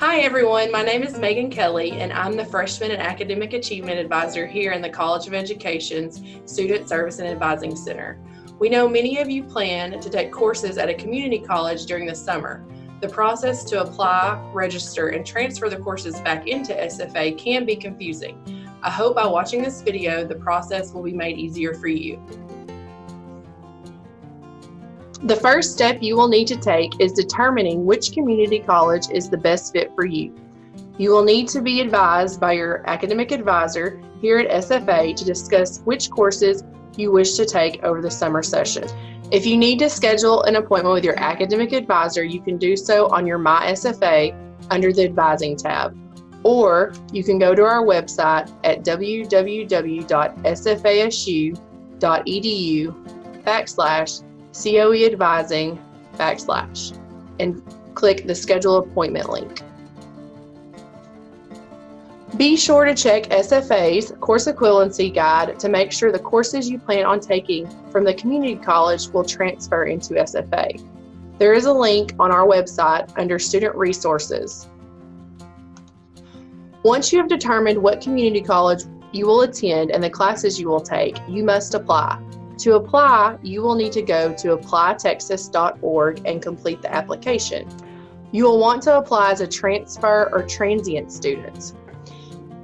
Hi everyone, my name is Megan Kelley and I'm the Freshman and Academic Achievement Advisor here in the College of Education's Student Service and Advising Center. We know many of you plan to take courses at a community college during the summer. The process to apply, register, and transfer the courses back into SFA can be confusing. I hope by watching this video, the process will be made easier for you. The first step you will need to take is determining which community college is the best fit for you. You will need to be advised by your academic advisor here at SFA to discuss which courses you wish to take over the summer session. If you need to schedule an appointment with your academic advisor, you can do so on your My SFA under the Advising tab, or you can go to our website at www.sfasu.edu/COE advising / and click the schedule appointment link. Be sure to check SFA's course equivalency guide to make sure the courses you plan on taking from the community college will transfer into SFA. There is a link on our website under Student Resources. Once you have determined what community college you will attend and the classes you will take, you must apply. To apply, you will need to go to applytexas.org and complete the application. You will want to apply as a transfer or transient student.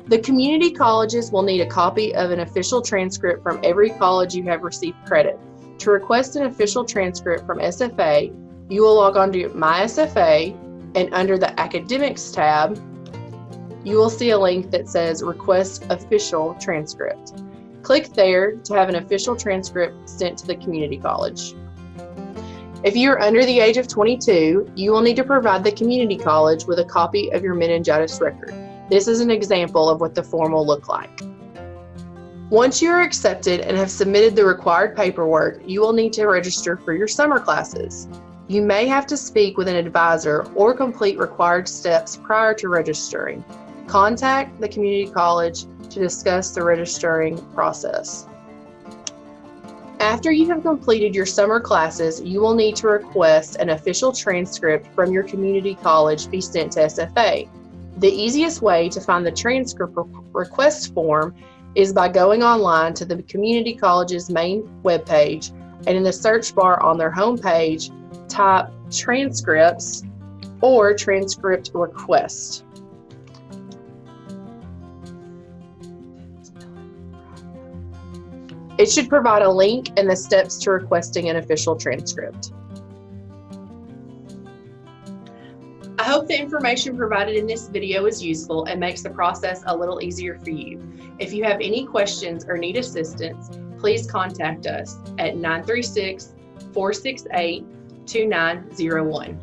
The community colleges will need a copy of an official transcript from every college you have received credit. To request an official transcript from SFA, you will log on to My SFA, and under the Academics tab, you will see a link that says Request Official Transcript. Click there to have an official transcript sent to the community college. If you are under the age of 22, you will need to provide the community college with a copy of your meningitis record. This is an example of what the form will look like. Once you are accepted and have submitted the required paperwork, you will need to register for your summer classes. You may have to speak with an advisor or complete required steps prior to registering. Contact the community college to discuss the registering process. After you have completed your summer classes, you will need to request an official transcript from your community college be sent to SFA. The easiest way to find the transcript request form is by going online to the community college's main webpage, and in the search bar on their homepage, type transcripts or transcript request. It should provide a link and the steps to requesting an official transcript. I hope the information provided in this video is useful and makes the process a little easier for you. If you have any questions or need assistance, please contact us at 936-468-2901.